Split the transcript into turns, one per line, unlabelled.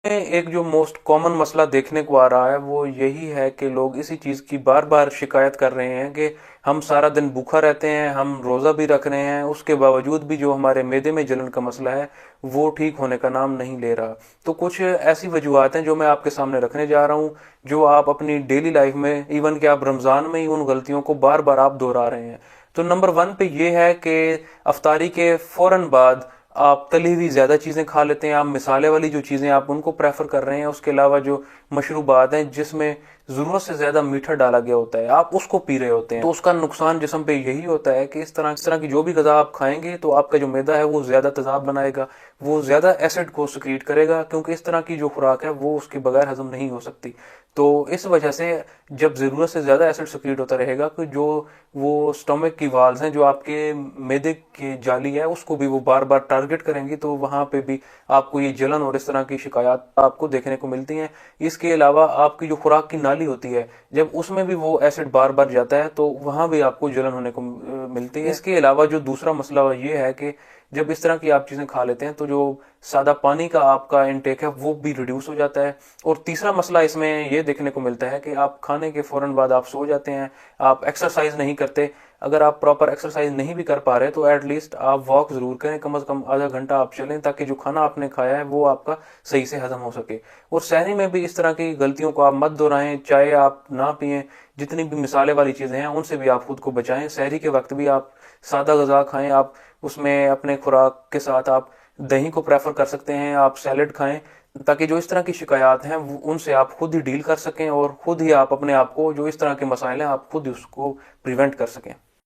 एक जो most common मसला देखने को आ रहा है वो यही है कि लोग इसी चीज़ की बार बार शिकायत कर रहे हैं कि हम सारा दिन भूखा रहते हैं, हम रोज़ा भी रख रहे हैं, उसके बावजूद भी जो हमारे मैदे में जलन का मसला है वो ठीक होने का नाम नहीं ले रहा। तो कुछ ऐसी वजूहत हैं जो मैं आपके सामने रखने जा रहा हूँ, जो आप अपनी डेली लाइफ में, इवन कि आप रमज़ान में ही उन गलतियों को बार बार आप दोहरा रहे हैं। तो नंबर वन पे ये है कि अफ्तारी के फौरन बाद आप तली हुई ज़्यादा चीज़ें खा लेते हैं, आप मिसाले वाली जो चीज़ें आप उनको प्रेफर कर रहे हैं, उसके अलावा जो मशरूबात हैं जिसमें ज़रूरत से ज़्यादा मीठा डाला गया होता है आप उसको पी रहे होते हैं। तो उसका नुकसान जिस्म पे यही होता है कि इस तरह की जो भी गज़ा आप खाएंगे तो आपका जो मैदा है वो ज़्यादा तेज़ाब बनाएगा, वो ज़्यादा एसिड को सिक्रीट करेगा, क्योंकि इस तरह की जो खुराक है वो उसके बगैर हजम नहीं हो सकती। तो इस वजह से जब ज़रूरत से ज़्यादा एसिड सिक्रीट होता रहेगा कि जो वो स्टमक की वाल्स हैं, जो आपके मैदे की जाली है, उसको भी वो बार बार टारगेट करेंगी, तो वहां पे भी आपको ये जलन और इस तरह की शिकायत आपको देखने को मिलती हैं। इसके अलावा आपकी जो खुराक की नाली होती है, जब उसमें भी वो एसिड बार बार जाता है तो वहां भी आपको जलन होने को मिलती है। इसके अलावा जो दूसरा मसला ये है कि जब इस तरह की आप चीज़ें खा लेते हैं तो जो सादा पानी का आपका इनटेक है वो भी रिड्यूस हो जाता है। और तीसरा मसला इसमें ये देखने को मिलता है कि आप खाने के फौरन बाद आप सो जाते हैं, आप एक्सरसाइज नहीं करते। अगर आप प्रॉपर एक्सरसाइज नहीं भी कर पा रहे तो एटलीस्ट आप वॉक जरूर करें, कम से कम आधा घंटा आप चलें, ताकि जो खाना आपने खाया है वो आपका सही से हजम हो सके। और सहरी में भी इस तरह की गलतियों को आप मत दोहराएं, चाहे आप ना पिएं, जितनी भी मिसाले वाली चीज़ें हैं उनसे भी आप खुद को बचाएं। सहरी के वक्त भी आप सादा गज़ा खाएं, आप उसमें अपने खुराक के साथ आप दही को प्रेफर कर सकते हैं, आप सैलेड खाएं, ताकि जो इस तरह की शिकायत हैं उनसे आप खुद ही डील कर सकें और खुद ही आप अपने आप को, जो इस तरह के मसाइल हैं, आप खुद उसको प्रिवेंट कर सकें।